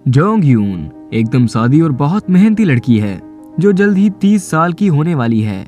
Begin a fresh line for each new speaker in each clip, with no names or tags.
Jong यून एकदम सादी और बहुत मेहनती लड़की है जो जल्द ही 30 साल की होने वाली है।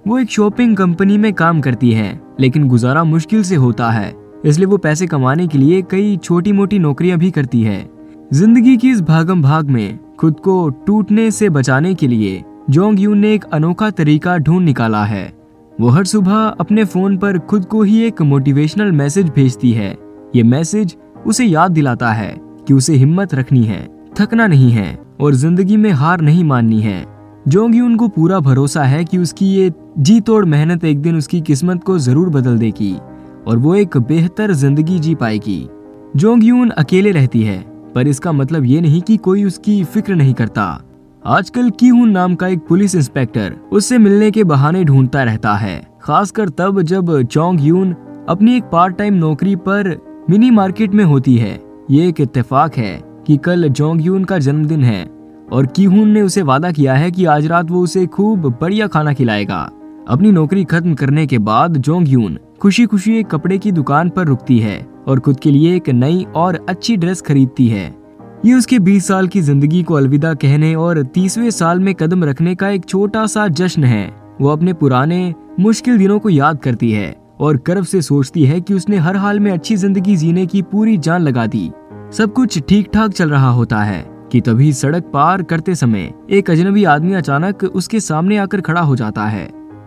वो एक शॉपिंग कंपनी में काम करती है, लेकिन गुजारा मुश्किल से होता है, इसलिए वो पैसे कमाने के लिए कई छोटी मोटी नौकरियां भी करती है। जिंदगी की इस भागम भाग में खुद को टूटने से बचाने के लिए जोंग यून ने एक अनोखा तरीका ढूंढ निकाला है। वो हर सुबह अपने फोन पर खुद को ही एक मोटिवेशनल मैसेज भेजती है। ये मैसेज उसे याद दिलाता है कि उसे हिम्मत रखनी है, थकना नहीं है और जिंदगी में हार नहीं माननी है। जोंग यून को पूरा भरोसा है कि उसकी ये जी तोड़ मेहनत एक दिन उसकी किस्मत को जरूर बदल देगी और वो एक बेहतर जिंदगी जी पाएगी। जोंग यून अकेले रहती है, पर इसका मतलब ये नहीं कि कोई उसकी फिक्र नहीं करता। आजकल की हून नाम का एक पुलिस इंस्पेक्टर उससे मिलने के बहाने ढूंढता रहता है, खासकर तब जब जोंग यून अपनी एक पार्ट टाइम नौकरी पर मिनी मार्केट में होती है। ये एक इत्तेफाक है कि कल जोंग यून का जन्मदिन है और की हून ने उसे वादा किया है कि आज रात वो उसे खूब बढ़िया खाना खिलाएगा। अपनी नौकरी खत्म करने के बाद जोंग यून खुशी खुशी एक कपड़े की दुकान पर रुकती है और खुद के लिए एक नई और अच्छी ड्रेस खरीदती है। ये उसके 20 साल की जिंदगी को अलविदा कहने और 30वें साल में कदम रखने का एक छोटा सा जश्न है। वो अपने पुराने मुश्किल दिनों को याद करती है और गर्व से सोचती है कि उसने हर हाल में अच्छी जिंदगी जीने की पूरी जान लगा दी। सब कुछ ठीक ठाक चल रहा होता है कि तभी सड़क पार करते समय एक अजनबी आदमी अचानक उसके सामने आकर खड़ा हो जाता है।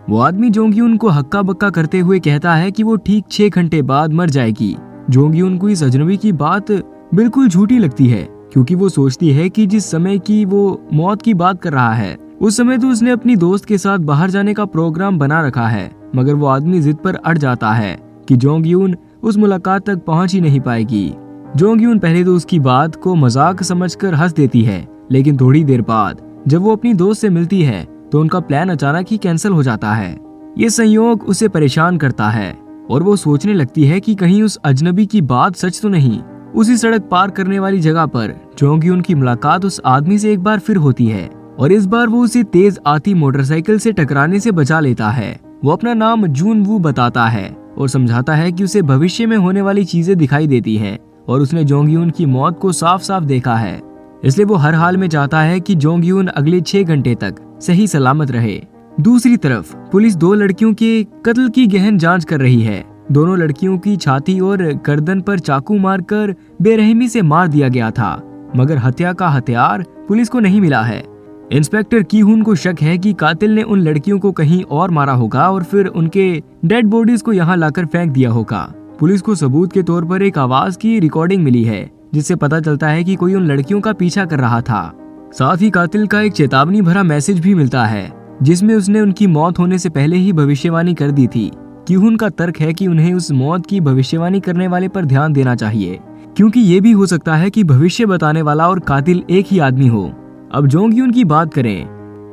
वो आदमी जोंग यून को हक्का बक्का करते हुए कहता है कि वो ठीक 6 घंटे बाद मर जाएगी। जोंग यून को इस अजनबी की बात बिल्कुल झूठी लगती है, क्योंकि वो सोचती है कि जिस समय की वो मौत की बात कर रहा है उस समय तो उसने अपनी दोस्त के साथ बाहर जाने का प्रोग्राम बना रखा है। मगर वो आदमी जिद पर अड़ जाता है कि जोंग यून उस मुलाकात तक पहुंच ही नहीं पाएगी। जोंग यून पहले तो उसकी बात को मजाक समझकर हंस देती है, लेकिन थोड़ी देर बाद जब वो अपनी दोस्त से मिलती है तो उनका प्लान अचानक ही कैंसिल हो जाता है। ये संयोग उसे परेशान करता है और वो सोचने लगती है कि कहीं उस अजनबी की बात सच तो नहीं। उसी सड़क पार करने वाली जगह पर जोंग यून की मुलाकात उस आदमी से एक बार फिर होती है और इस बार वो उसे तेज आती मोटरसाइकिल से टकराने से बचा लेता है। वो अपना नाम जून वू बताता है और समझाता है कि उसे भविष्य में होने वाली चीजें दिखाई देती हैं और उसने जोंग यून की मौत को साफ साफ देखा है, इसलिए वो हर हाल में चाहता है कि जोंग यून अगले 6 घंटे तक सही सलामत रहे। दूसरी तरफ पुलिस 2 लड़कियों के कत्ल की गहन जांच कर रही है। दोनों लड़कियों की छाती और गर्दन पर चाकू मारकर बेरहमी से मार दिया गया था, मगर हत्या का हथियार पुलिस को नहीं मिला है। इंस्पेक्टर की हून को शक है कि कातिल ने उन लड़कियों को कहीं और मारा होगा और फिर उनके डेड बॉडीज को यहाँ लाकर फेंक दिया होगा। पुलिस को सबूत के तौर पर एक आवाज की रिकॉर्डिंग मिली है, जिससे पता चलता है कि कोई उन लड़कियों का पीछा कर रहा था। साथ ही कातिल का एक चेतावनी भरा मैसेज भी मिलता है, जिसमें उसने उनकी मौत होने से पहले ही भविष्यवाणी कर दी थी। की हून का तर्क है कि उन्हें उस मौत की भविष्यवाणी करने वाले पर ध्यान देना चाहिए, क्योंकि ये भी हो सकता है कि भविष्य बताने वाला और कातिल एक ही आदमी हो। अब जोंग यून की बात करें,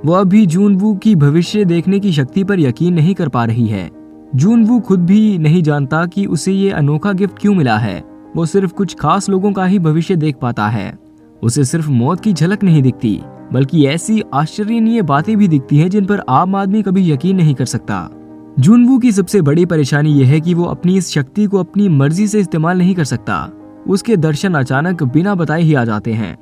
वो अभी जून वू की भविष्य देखने की शक्ति पर यकीन नहीं कर पा रही है। जून वू खुद भी नहीं जानता कि उसे ये अनोखा गिफ्ट क्यों मिला है। वो सिर्फ कुछ खास लोगों का ही भविष्य देख पाता है। उसे सिर्फ मौत की झलक नहीं दिखती, बल्कि ऐसी आश्चर्यनीय बातें भी दिखती हैं जिन पर आम आदमी कभी यकीन नहीं कर सकता। जून वू की सबसे बड़ी परेशानी यह है कि वो अपनी इस शक्ति को अपनी मर्जी से इस्तेमाल नहीं कर सकता। उसके दर्शन अचानक बिना बताए ही आ जाते हैं।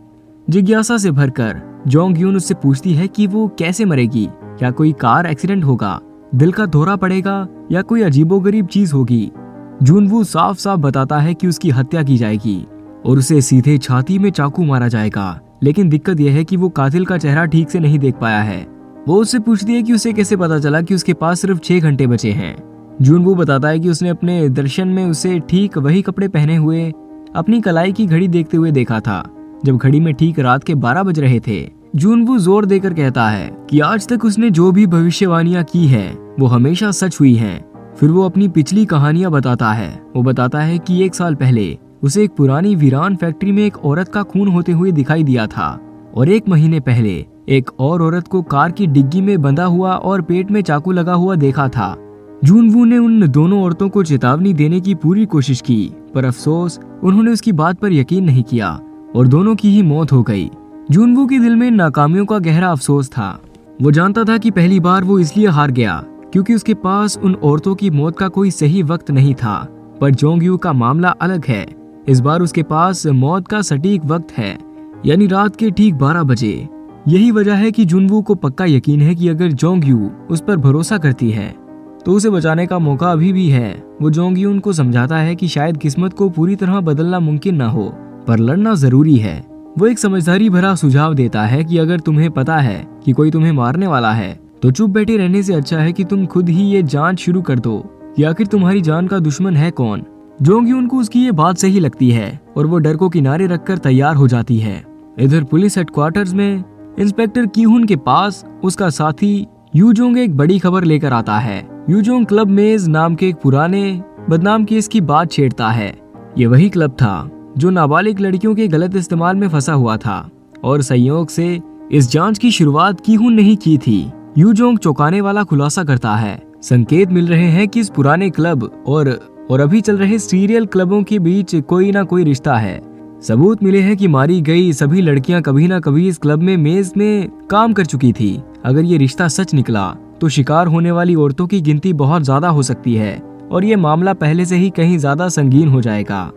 जिज्ञासा से भरकर जोंग यून उससे पूछती है कि वो कैसे मरेगी। क्या कोई कार एक्सीडेंट होगा, दिल का दौरा पड़ेगा या कोई अजीबोगरीब चीज होगी। जून वू साफ साफ बताता है कि उसकी हत्या की जाएगी और उसे सीधे छाती में चाकू मारा जाएगा। लेकिन दिक्कत यह है कि वो कातिल का चेहरा ठीक से नहीं देख पाया है। वो उससे पूछती है कि उसे कैसे पता चला कि उसके पास सिर्फ 6 घंटे बचे हैं। जून वू बताता है कि उसने अपने दर्शन में उसे ठीक वही कपड़े पहने हुए अपनी कलाई की घड़ी देखते हुए देखा था, जब घड़ी में ठीक रात के 12 बज रहे थे। जून वू जोर देकर कहता है कि आज तक उसने जो भी भविष्यवाणियां की है वो हमेशा सच हुई हैं। फिर वो अपनी पिछली कहानियां बताता है। वो बताता है कि 1 साल पहले उसे एक पुरानी वीरान फैक्ट्री में एक औरत का खून होते हुए दिखाई दिया था और 1 महीने पहले एक और औरत को कार की डिग्गी में बंधा हुआ और पेट में चाकू लगा हुआ देखा था। जून वू ने उन दोनों औरतों को चेतावनी देने की पूरी कोशिश की, पर अफसोस उन्होंने उसकी बात पर यकीन नहीं किया और दोनों की ही मौत हो गई। जून वू के दिल में नाकामियों का गहरा अफसोस था। वो जानता था कि पहली बार वो इसलिए हार गया क्योंकि उसके पास उन औरतों की मौत का कोई सही वक्त नहीं था। पर जोंग यू का मामला अलग है। इस बार उसके पास मौत का सटीक वक्त है। यानी रात के ठीक 12 बजे। यही वजह है कि जुनवू को पक्का यकीन है कि अगर जोंगयू उस पर भरोसा करती है तो उसे बचाने का मौका अभी भी है। वो जोंगयून को समझाता है कि शायद किस्मत को पूरी तरह बदलना मुमकिन ना हो, पर लड़ना जरूरी है। वो एक समझदारी भरा सुझाव देता है कि अगर तुम्हें पता है कि कोई तुम्हें मारने वाला है तो चुप बैठे रहने से अच्छा है कि तुम खुद ही ये जांच शुरू कर दो कि आखिर तुम्हारी जान का दुश्मन है कौन। जोंगयून को उसकी ये बात सही लगती है और वो डर को किनारे रखकर तैयार हो जाती है। इधर पुलिस हेडक्वार्टर्स में इंस्पेक्टर कीहुन के पास उसका साथी यूजोंग एक बड़ी खबर लेकर आता है। यूजोंग क्लब मेज नाम के एक पुराने बदनाम केस की बात छेड़ता है। ये वही क्लब था जो नाबालिग लड़कियों के गलत इस्तेमाल में फंसा हुआ था और संयोग से इस जांच की शुरुआत कीहुन ने ही की थी। यूजोंग चौंकाने वाला खुलासा करता है। संकेत मिल रहे हैं कि इस पुराने क्लब और अभी चल रहे सीरियल क्लबों के बीच कोई ना कोई रिश्ता है। सबूत मिले हैं कि मारी गई सभी लड़कियां कभी ना कभी इस क्लब में मेज में काम कर चुकी थी। अगर ये रिश्ता सच निकला तो शिकार होने वाली औरतों की गिनती बहुत ज्यादा हो सकती है और ये मामला पहले से ही कहीं ज्यादा संगीन हो जाएगा।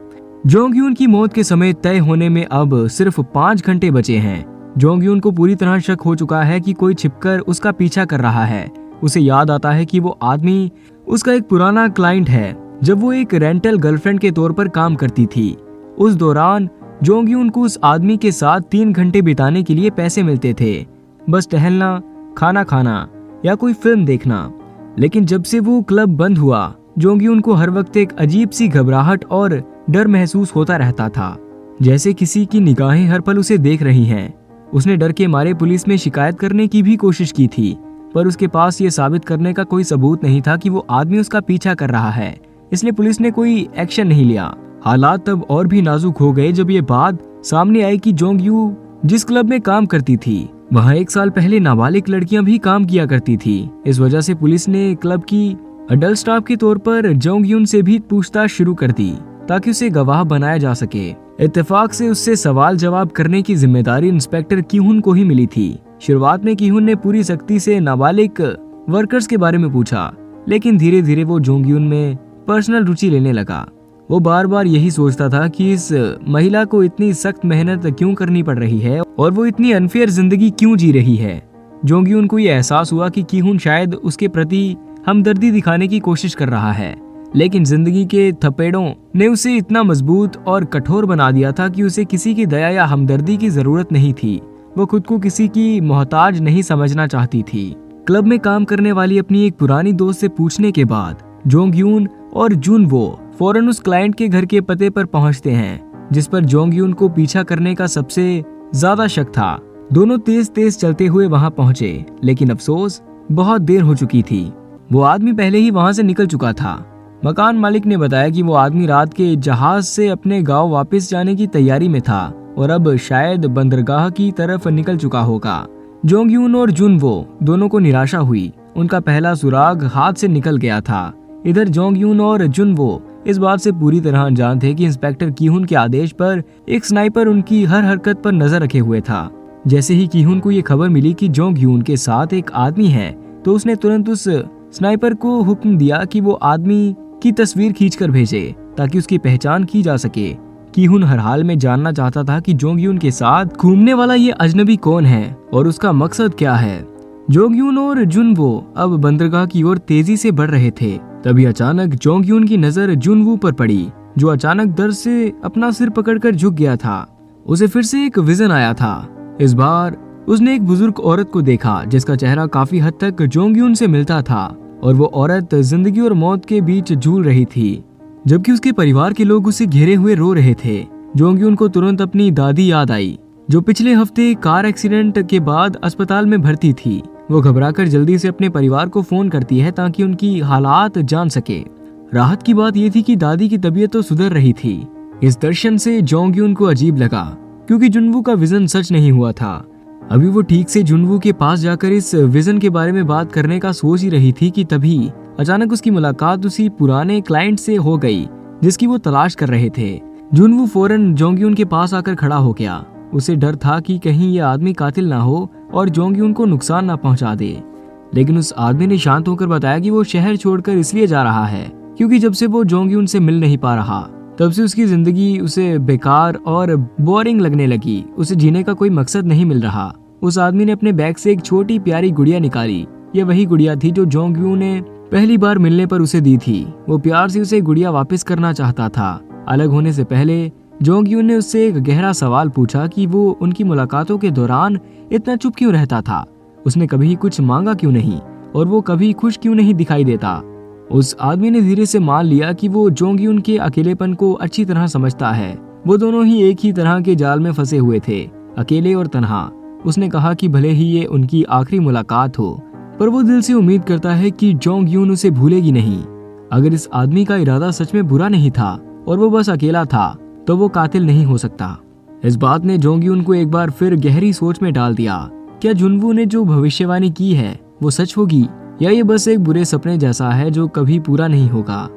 जोंगयून की मौत के समय तय होने में अब सिर्फ 5 घंटे बचे हैं। जोंगयून को पूरी तरह शक हो चुका है कि कोई छिपकर उसका पीछा कर रहा है। उसे याद आता है कि वो आदमी उसका एक पुराना क्लाइंट है जब वो एक रेंटल गर्लफ्रेंड के तौर पर काम करती थी। उस दौरान जोंगयून को उस आदमी के साथ 3 घंटे बिताने के लिए पैसे मिलते थे, बस टहलना, खाना खाना या कोई फिल्म देखना। लेकिन जब से वो क्लब बंद हुआ जोंगयून को हर वक्त एक अजीब सी घबराहट और डर महसूस होता रहता था, जैसे किसी की निगाहें हर पल उसे देख रही हैं। उसने डर के मारे पुलिस में शिकायत करने की भी कोशिश की थी, पर उसके पास ये साबित करने का कोई सबूत नहीं था कि वो आदमी उसका पीछा कर रहा है, इसलिए पुलिस ने कोई एक्शन नहीं लिया। हालात तब और भी नाजुक हो गए जब ये बात सामने आई कि जोंगयू जिस क्लब में काम करती थी वहाँ 1 साल पहले नाबालिग लड़कियां भी काम किया करती थी। इस वजह से पुलिस ने क्लब की अडल्ट स्टाफ के तौर पर जोंगयून से भी पूछताछ शुरू कर दी ताकि उसे गवाह बनाया जा सके। इत्तेफाक से उससे सवाल जवाब करने की जिम्मेदारी इंस्पेक्टर कीहुन को ही मिली थी। शुरुआत में कीहुन ने पूरी सख्ती से नाबालिग वर्कर्स के बारे में पूछा, लेकिन धीरे धीरे वो जोंगयून में पर्सनल रुचि लेने लगा। वो बार बार यही सोचता था कि इस महिला को इतनी सख्त मेहनत क्यों करनी पड़ रही है और वो इतनी अनफेयर जिंदगी क्यों जी रही है। जोंगयून को ये एहसास हुआ कि कीहुन शायद उसके प्रति हमदर्दी दिखाने की कोशिश कर रहा है, लेकिन जिंदगी के थपेड़ों ने उसे इतना मजबूत और कठोर बना दिया था कि उसे किसी की दया या हमदर्दी की जरूरत नहीं थी। वो खुद को किसी की मोहताज नहीं समझना चाहती थी। क्लब में काम करने वाली अपनी एक पुरानी दोस्त से पूछने के बाद जोंगयून और जुनवो फौरन उस क्लाइंट के घर के पते पर पहुंचते हैं जिस पर जोंगयून को पीछा करने का सबसे ज्यादा शक था। दोनों तेज तेज चलते हुए वहां पहुंचे, लेकिन अफसोस बहुत देर हो चुकी थी। वो आदमी पहले ही वहां से निकल चुका था। मकान मालिक ने बताया कि वो आदमी रात के जहाज से अपने गांव वापस जाने की तैयारी में था और अब शायद बंदरगाह की तरफ निकल चुका होगा। जोंगयून और जुनवो दोनों को निराशा हुई। उनका पहला सुराग हाथ से निकल गया था। इधर जोंगयून और जुनवो इस बात से पूरी तरह अनजान थे कि इंस्पेक्टर कीहुन के आदेश पर एक स्नाइपर उनकी हर हरकत पर नजर रखे हुए था। जैसे ही कीहुन को ये खबर मिली कि जोंगयून के साथ एक आदमी है तो उसने तुरंत उस स्नाइपर को हुक्म दिया कि वो आदमी की तस्वीर खींचकर भेजे ताकि उसकी पहचान की जा सके। कीहुन हर हाल में जानना चाहता था कि जोंगयून के साथ घूमने वाला ये अजनबी कौन है और उसका मकसद क्या है। जोंगयून और जुनवो अब बंदरगाह की ओर तेजी से बढ़ रहे थे। तभी अचानक जोंगयून की नजर जुनवो पर पड़ी, जो अचानक दर्द से अपना सिर पकड़कर झुक गया था। उसे फिर से एक विजन आया था। इस बार उसने एक बुजुर्ग औरत को देखा जिसका चेहरा काफी हद तक जोंगयून से मिलता था और वो औरत जिंदगी और मौत के बीच झूल रही थी, जबकि उसके परिवार के लोग उसे घेरे हुए रो रहे थे। जोंगयून को तुरंत अपनी दादी याद आई जो पिछले हफ्ते कार एक्सीडेंट के बाद अस्पताल में भर्ती थी। वो घबराकर जल्दी से अपने परिवार को फोन करती है ताकि उनकी हालात जान सके। राहत की बात यह थी कि दादी की तबीयत तो सुधर रही थी। इस दर्शन से जोंगयून को अजीब लगा क्योंकि जुनवो का विजन सच नहीं हुआ था। अभी वो ठीक से जुनवो के पास जाकर इस विजन के बारे में बात करने का सोच ही रही थी कि तभी अचानक उसकी मुलाकात उसी पुराने क्लाइंट से हो गई जिसकी वो तलाश कर रहे थे। जुनवो फौरन जोंगयून के पास आकर खड़ा हो गया। उसे डर था कि कहीं ये आदमी कातिल ना हो और जोंगयून को नुकसान ना पहुंचा दे, लेकिन उस आदमी ने शांत होकर बताया कि वो शहर छोड़कर इसलिए जा रहा है क्योंकि जब से वो जोंगयून से मिल नहीं पा रहा तब से उसकी जिंदगी उसे बेकार और बोरिंग लगने लगी। उसे जीने का कोई मकसद नहीं मिल रहा। उस आदमी ने अपने बैग से एक छोटी प्यारी गुड़िया निकाली। यह वही गुड़िया थी जो जोंग यून ने पहली बार मिलने पर उसे दी थी। वो प्यार से उसे गुड़िया वापस करना चाहता था। अलग होने से पहले जोंग यून ने उससे एक गहरा सवाल पूछा कि वो उनकी मुलाकातों के दौरान इतना चुप क्यों रहता था। उसने कभी कुछ मांगा क्यों नहीं और वो कभी खुश क्यों नहीं दिखाई देता। उस आदमी ने धीरे से मान लिया कि वो जोंग यून के अकेलेपन को अच्छी तरह समझता है। वो दोनों ही एक ही तरह के जाल में फंसे हुए थे, अकेले और तन्हा। उसने कहा कि भले ही ये उनकी आखिरी मुलाकात हो, पर वो दिल से उम्मीद करता है कि जोंग यून उसे भूलेगी नहीं। अगर इस आदमी का इरादा सच में बुरा नहीं था और वो बस अकेला था, तो वो कातिल नहीं हो सकता। इस बात ने जोंग यून को एक बार फिर गहरी सोच में डाल दिया। क्या जुनवू ने जो भविष्यवाणी की है वो सच होगी, या ये बस एक बुरे सपने जैसा है जो कभी पूरा नहीं होगा।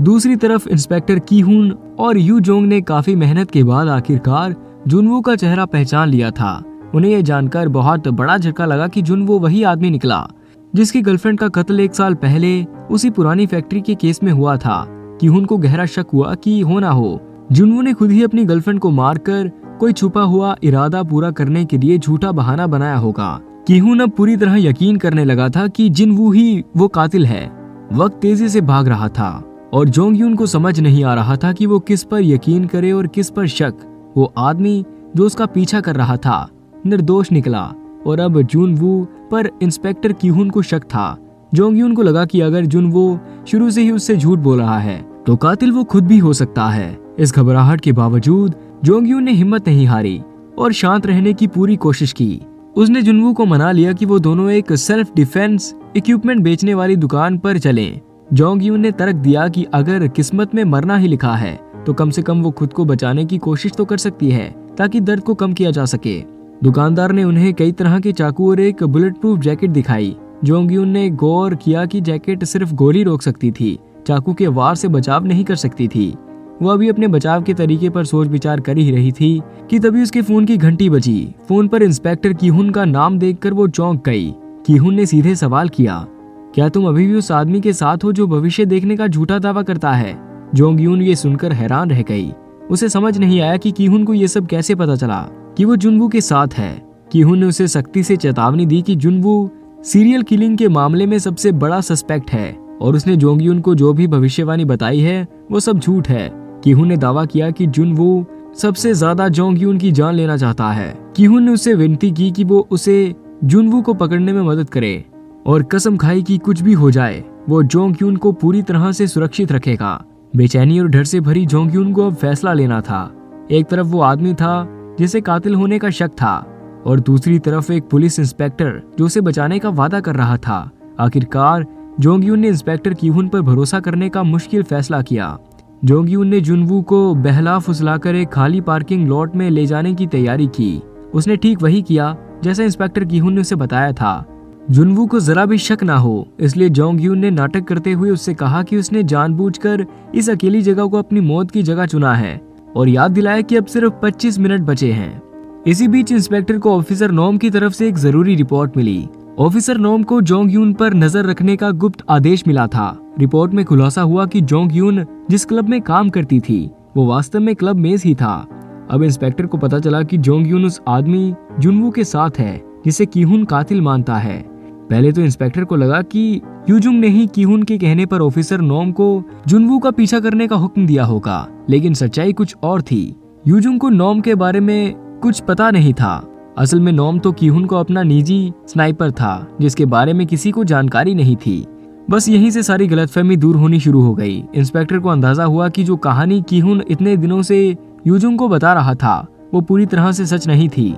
दूसरी तरफ इंस्पेक्टर की-हुन और यू जोंग ने काफी मेहनत के बाद आखिरकार जुनवू का चेहरा पहचान लिया था। उन्हें यह जानकर बहुत बड़ा झटका लगा कि जुनवू वही आदमी निकला जिसकी गर्लफ्रेंड का कत्ल 1 साल पहले उसी पुरानी फैक्ट्री के केस में हुआ था। की-हुन को गहरा शक हुआ कि हो ना हो जुनवू ने खुद ही अपनी गर्लफ्रेंड को मारकर कोई छुपा हुआ इरादा पूरा करने के लिए झूठा बहाना बनाया होगा। की-हुन अब पूरी तरह यकीन करने लगा था कि जिनवू ही वो कातिल है। वक्त तेजी से भाग रहा था और जोंग यून को समझ नहीं आ रहा था कि वो किस पर यकीन करे और किस पर शक। वो आदमी जो उसका पीछा कर रहा था निर्दोष निकला और अब जुनवू पर इंस्पेक्टर की-हुन को शक था। जोंग यून को लगा कि अगर जुनवू शुरू से ही उससे झूठ बोल रहा है तो कातिल वो खुद भी हो सकता है। इस घबराहट के बावजूद जोंग यून ने हिम्मत नहीं हारी और शांत रहने की पूरी कोशिश की। उसने जुनवू को मना लिया कि वो दोनों एक सेल्फ डिफेंस इक्विपमेंट बेचने वाली दुकान पर चलें। जोंग यून ने तर्क दिया कि अगर किस्मत में मरना ही लिखा है तो कम से कम वो खुद को बचाने की कोशिश तो कर सकती है ताकि दर्द को कम किया जा सके। दुकानदार ने उन्हें कई तरह के चाकू और एक बुलेट प्रूफ जैकेट दिखाई। जोंग यून ने गौर किया कि जैकेट सिर्फ गोली रोक सकती थी, चाकू के वार से बचाव नहीं कर सकती थी। वो अभी अपने बचाव के तरीके पर सोच विचार कर ही रही थी कि तभी उसके फोन की घंटी बजी। फोन पर इंस्पेक्टर की-हुन का नाम देखकर वो चौंक गई। की-हुन ने सीधे सवाल किया, क्या तुम अभी भी उस आदमी के साथ हो जो भविष्य देखने का झूठा दावा करता है? जोंग यून ये सुनकर हैरान रह गई। उसे समझ नहीं आया कि की-हुन को ये सब कैसे पता चला कि वो जुनवू के साथ है। की-हुन ने उसे सख्ती से चेतावनी दी कि जुनवू सीरियल किलिंग के मामले में सबसे बड़ा सस्पेक्ट है और उसने जोंग यून को जो भी भविष्यवाणी बताई है वो सब झूठ है। की-हुन ने दावा किया कि जुनवू सबसे ज्यादा जोंग यून की जान लेना चाहता है। की-हुन ने उससे विनती की कि वो उसे जुनवू को पकड़ने में मदद करे और कसम खाई कि कुछ भी हो जाए वो जोंग यून को पूरी तरह से सुरक्षित रखेगा। बेचैनी और डर से भरी जोंग यून को अब फैसला लेना था। एक तरफ वो आदमी था जिसे कातिल होने का शक था और दूसरी तरफ एक पुलिस इंस्पेक्टर जो उसे बचाने का वादा कर रहा था। आखिरकार जोंग यून ने इंस्पेक्टर की-हुन पर भरोसा करने का मुश्किल फैसला किया। जोंग यून ने जुनवू को बहला फुसलाकर एक खाली पार्किंग लॉट में ले जाने की तैयारी की। उसने ठीक वही किया जैसा इंस्पेक्टर की-हुन ने उसे बताया था। जुनवू को जरा भी शक ना हो इसलिए जोंग यून ने नाटक करते हुए उससे कहा कि उसने जानबूझकर इस अकेली जगह को अपनी मौत की जगह चुना है और याद दिलाया कि अब सिर्फ 25 मिनट बचे हैं। इसी बीच इंस्पेक्टर को ऑफिसर नोम की तरफ से एक जरूरी रिपोर्ट मिली। ऑफिसर नोम को जोंग यून पर नजर रखने का गुप्त आदेश मिला था। रिपोर्ट में खुलासा हुआ कि जोंग यून जिस क्लब में काम करती थी वो वास्तव में क्लब मेज ही था। अब इंस्पेक्टर को पता चला कि जोंग यून उस आदमी जुनवू के साथ है जिसे की-हुन कातिल मानता है। पहले तो इंस्पेक्टर को लगा कि यूजुंग ने ही की-हुन के कहने पर ऑफिसर नोम को जुनवू का पीछा करने का हुक्म दिया होगा, लेकिन सच्चाई कुछ और थी। यूजुंग को नोम के बारे में कुछ पता नहीं था। असल में नोम तो की-हुन को अपना निजी स्नाइपर था जिसके बारे में किसी को जानकारी नहीं थी। बस यहीं से सारी गलतफहमी दूर होनी शुरू हो गई। इंस्पेक्टर को अंदाजा हुआ कि जो कहानी की-हुन इतने दिनों से यूजुंग को बता रहा था वो पूरी तरह से सच नहीं थी,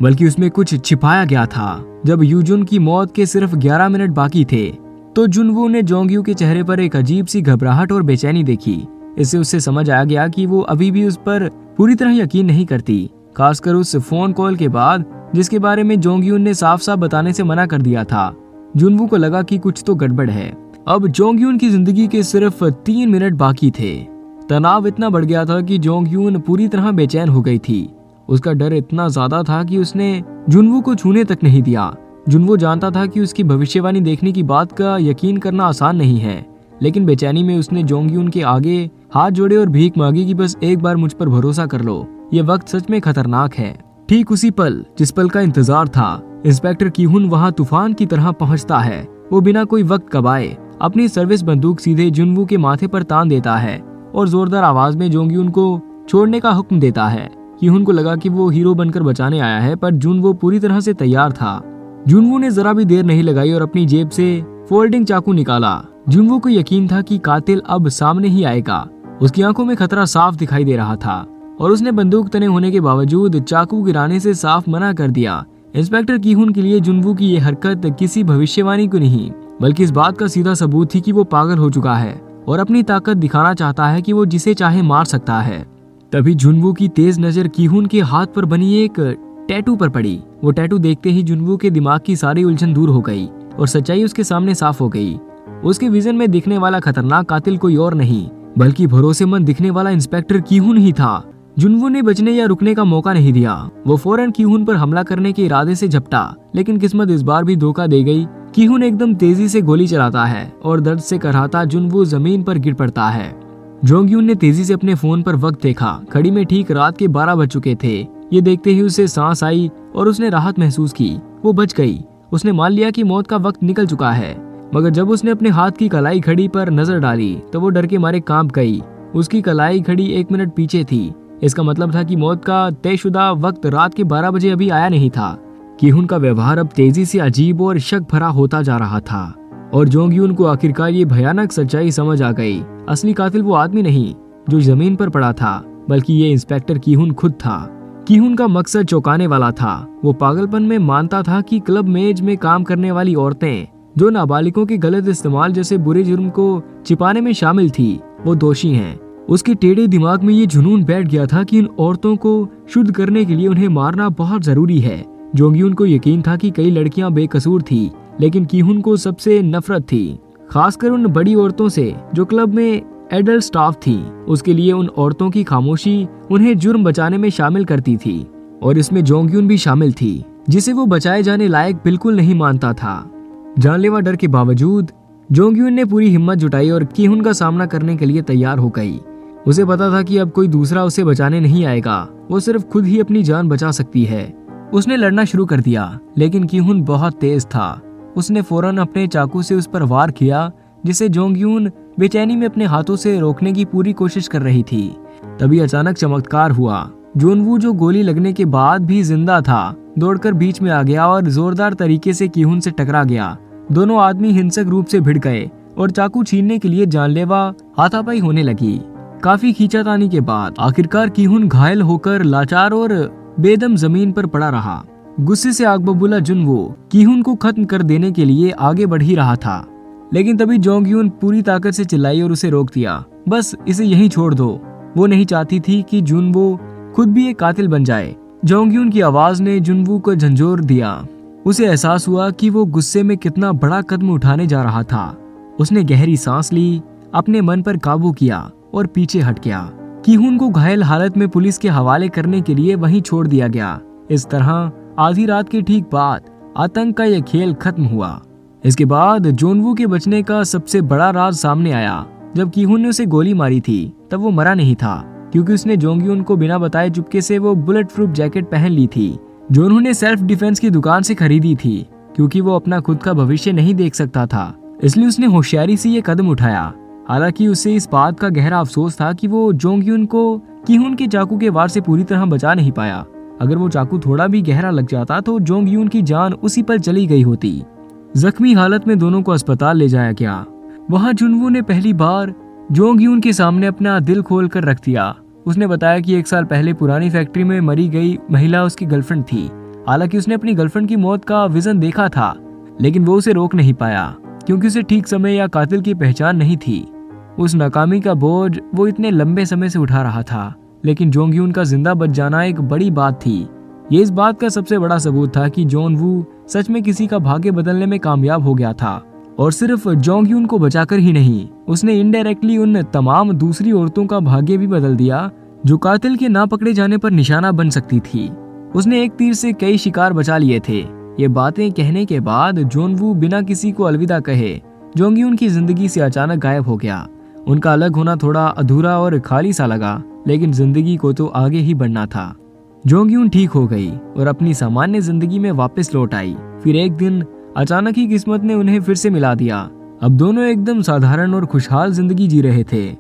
बल्कि उसमें कुछ छिपाया गया था। जब यूजुन की मौत के सिर्फ 11 मिनट बाकी थे तो जुनवू ने जोंग यू के चेहरे पर एक अजीब सी घबराहट और बेचैनी देखी। इससे उससे समझ आ गया कि वो अभी भी उस पर पूरी तरह यकीन नहीं करती, खासकर उस फोन कॉल के बाद जिसके बारे में जोंग यून ने साफ साफ बताने से मना कर दिया था। जुनवू को लगा कि कुछ तो गड़बड़ है। अब जोंग यून की जिंदगी के सिर्फ 3 मिनट बाकी थे। तनाव इतना बढ़ गया था कि जोंग यून पूरी तरह बेचैन हो गई थी। उसका डर इतना ज्यादा था कि उसने जुनवू को छूने तक नहीं दिया। जुनवू जानता था कि उसकी भविष्यवाणी देखने की बात का यकीन करना आसान नहीं है, लेकिन बेचैनी में उसने जोंगयून के आगे हाथ जोड़े और भीख मांगी कि बस एक बार मुझ पर भरोसा कर लो, ये वक्त सच में खतरनाक है। ठीक उसी पल जिस पल का इंतजार था, इंस्पेक्टर कीहुन वहाँ तूफान की तरह पहुँचता है। वो बिना कोई वक्त गवाए अपनी सर्विस बंदूक सीधे जुनवू के माथे पर तान देता है और जोरदार आवाज में जोंगयून को छोड़ने का हुक्म देता है। कीहुन को लगा कि वो हीरो बनकर बचाने आया है, पर जुनवू पूरी तरह से तैयार था। जुनवू ने जरा भी देर नहीं लगाई और अपनी जेब से फोल्डिंग चाकू निकाला। जुनवू को यकीन था कि कातिल अब सामने ही आएगा। उसकी आंखों में खतरा साफ दिखाई दे रहा था और उसने बंदूक तने होने के बावजूद चाकू गिराने से साफ मना कर दिया। इंस्पेक्टर कीहुन के लिए जुनवू की ये हरकत किसी भविष्यवाणी को नहीं, बल्कि इस बात का सीधा सबूत थी कि वो पागल हो चुका है और अपनी ताकत दिखाना चाहता है कि वो जिसे चाहे मार सकता है। तभी जुनवू की तेज नजर कीहुन के हाथ पर बनी एक टैटू पर पड़ी। वो टैटू देखते ही जुनवू के दिमाग की सारी उलझन दूर हो गई और सच्चाई उसके सामने साफ हो गई। उसके विजन में दिखने वाला खतरनाक कातिल कोई और नहीं, बल्कि भरोसेमंद दिखने वाला इंस्पेक्टर कीहुन ही था। जुनवू ने बचने या रुकने का मौका नहीं दिया। वो फौरन कीहुन पर हमला करने के इरादे से झपटा, लेकिन किस्मत इस बार भी धोखा दे गई। कीहुन एकदम तेजी से गोली चलाता है और दर्द से कराहता जुनवू जमीन पर गिर पड़ता है। जोंगयून ने तेजी से अपने फोन पर वक्त देखा। घड़ी में ठीक रात के 12 बज चुके थे। ये देखते ही उसे सांस आई और उसने राहत महसूस की। वो बच गई। उसने मान लिया कि मौत का वक्त निकल चुका है, मगर जब उसने अपने हाथ की कलाई घड़ी पर नजर डाली तो वो डर के मारे कांप गई। उसकी कलाई घड़ी 1 मिनट पीछे थी। इसका मतलब था कि मौत का तयशुदा वक्त रात के 12 बजे अभी आया नहीं था। कीहुन का व्यवहार अब तेजी से अजीब और शक भरा होता जा रहा था और जोंगयून को आखिरकार ये भयानक सच्चाई समझ आ गई। असली कातिल वो आदमी नहीं जो जमीन पर पड़ा था, बल्कि ये इंस्पेक्टर कीहुन खुद था। कीहुन का मकसद चौंकाने वाला था। वो पागलपन में मानता था कि क्लब मेज में काम करने वाली औरतें जो नाबालिगों के गलत इस्तेमाल जैसे बुरे जुर्म को छिपाने में शामिल थी, वो दोषी हैं। उसके टेढ़े दिमाग में ये जुनून बैठ गया था कि इन औरतों को शुद्ध करने के लिए उन्हें मारना बहुत जरूरी है। जोंगयून को यकीन था कि कई लड़कियां बेकसूर थी, लेकिन कीहुन को सबसे नफरत थी, खासकर उन बड़ी औरतों से जो क्लब में एडल्ट स्टाफ थी। उसके लिए उन औरतों की खामोशी उन्हें जुर्म बचाने में शामिल करती थी और इसमें जोंगयून भी शामिल थी, जिसे वो बचाए जाने लायक बिल्कुल नहीं मानता था। जानलेवा डर के बावजूद जोंगयून ने पूरी हिम्मत जुटाई और कीहुन का सामना करने के लिए तैयार हो गई। उसे पता था कि अब कोई दूसरा उसे बचाने नहीं आएगा। वो सिर्फ खुद ही अपनी जान बचा सकती है। उसने लड़ना शुरू कर दिया, लेकिन कीहुन बहुत तेज था। उसने फौरन अपने चाकू से उस पर वार किया, जिसे जोंगयून बेचैनी में अपने हाथों से रोकने की पूरी कोशिश कर रही थी। तभी अचानक चमत्कार हुआ। जोनवू, जो गोली लगने के बाद भी जिंदा था, दौड़कर बीच में आ गया और जोरदार तरीके से कीहुन से टकरा गया। दोनों आदमी हिंसक रूप से भिड़ गए और चाकू छीनने के लिए जानलेवा हाथापाई होने लगी। काफी खींचातानी के बाद आखिरकार कीहुन घायल होकर लाचार और बेदम जमीन पर पड़ा रहा। गुस्से से आग बबूला जुनवू कीहुन को खत्म कर देने के लिए आगे बढ़ ही रहा था, लेकिन तभी जोंगयून पूरी ताकत से चिल्लाई और उसे रोक दिया। बस इसे यहीं छोड़ दो। वो नहीं चाहती थी कि जुनवू खुद भी एक कातिल बन जाए। जोंगयून की आवाज ने जुनवू को झंझोर दिया। उसे एहसास हुआ कि वो गुस्से में कितना बड़ा कदम उठाने जा रहा था। उसने गहरी सांस ली, अपने मन पर काबू किया और पीछे हट गया। कीहुन को घायल हालत में पुलिस के हवाले करने के लिए वहीं छोड़ दिया गया। इस तरह आधी रात के ठीक बाद आतंक का यह खेल खत्म हुआ। इसके बाद जोनवू के बचने का सबसे बड़ा राज सामने आया। जब कीहुन ने उसे गोली मारी थी तब वो मरा नहीं था, क्योंकि उसने जोंगयून को बिना बताए चुपके से वो बुलेट प्रूफ जैकेट पहन ली थी, जो उन्होंने सेल्फ डिफेंस की दुकान से खरीदी थी। क्योंकि वो अपना खुद का भविष्य नहीं देख सकता था, इसलिए उसने होशियारी से ये कदम उठाया। हालांकि उसे इस बात का गहरा अफसोस था कि वो जोंगयून को कीहुन के चाकू के वार से पूरी तरह बचा नहीं पाया। अगर वो चाकू थोड़ा भी गहरा लग जाता तो जोंगयून की जान उसी पर चली गई होती। जख्मी हालत में दोनों को अस्पताल ले जाया गया। वहाँ जुनवू ने पहली बार जोंगयून के सामने अपना दिल खोल कर रख दिया। उसने बताया कि 1 साल पहले पुरानी फैक्ट्री में मरी गई महिला उसकी गर्लफ्रेंड थी। हालांकि उसने अपनी गर्लफ्रेंड की मौत का विजन देखा था, लेकिन वो उसे रोक नहीं पाया, क्योंकि उसे ठीक समय या कातिल की पहचान नहीं थी। उस नाकामी का बोझ वो इतने लंबे समय से उठा रहा था, लेकिन जोंगयून का जिंदा बच जाना एक बड़ी बात थी। ये इस बात का सबसे बड़ा सबूत था कि जोनवू सच में किसी का भाग्य बदलने में कामयाब हो गया था। और सिर्फ जोंगयून को बचाकर ही नहीं, उसने इनडायरेक्टली उन तमाम दूसरी औरतों का भाग्य भी बदल दिया जो कातिल के ना पकड़े जाने पर निशाना बन सकती थी। उसने एक तीर से कई शिकार बचा लिए थे। ये बातें कहने के बाद जोनवू बिना किसी को अलविदा कहे जोंगयून की जिंदगी से अचानक गायब हो गया। उनका अलग होना थोड़ा अधूरा और खाली सा लगा, लेकिन जिंदगी को तो आगे ही बढ़ना था। जोंगयून ठीक हो गई और अपनी सामान्य जिंदगी में वापस लौट आई। फिर एक दिन अचानक ही किस्मत ने उन्हें फिर से मिला दिया। अब दोनों एकदम साधारण और खुशहाल जिंदगी जी रहे थे।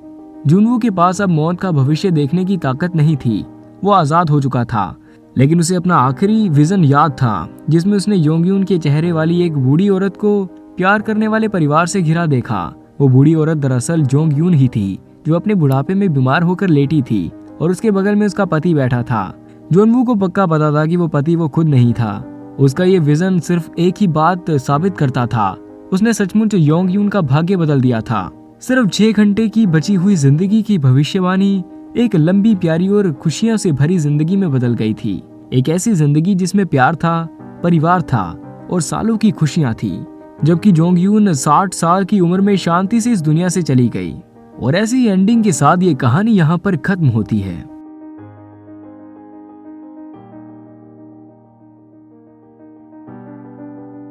जुनवू के पास अब मौत का भविष्य देखने की ताकत नहीं थी। वो आजाद हो चुका था, लेकिन उसे अपना आखिरी विजन याद था, जिसमें उसने योंगयून के चेहरे वाली एक बूढ़ी औरत को प्यार करने वाले परिवार से घिरा देखा। वो बूढ़ी औरत दरअसल जोंगयून ही थी, जो अपने बुढ़ापे में बीमार होकर लेटी थी और उसके बगल में उसका पति बैठा था। जोनवू को पक्का पता था कि वो पति वो खुद नहीं था। उसका ये विजन सिर्फ एक ही बात साबित करता था, उसने सचमुच योंगयून का भाग्य बदल दिया था। सिर्फ 6 घंटे की बची हुई जिंदगी की भविष्यवाणी एक लंबी, प्यारी और खुशियों से भरी जिंदगी में बदल गई थी। एक ऐसी जिंदगी जिसमें प्यार था, परिवार था और सालों की खुशियां थी। जबकि जोंगयून 60 साल की उम्र में शांति से इस दुनिया से चली गई। और ऐसी एंडिंग के साथ ये कहानी यहाँ पर खत्म होती है।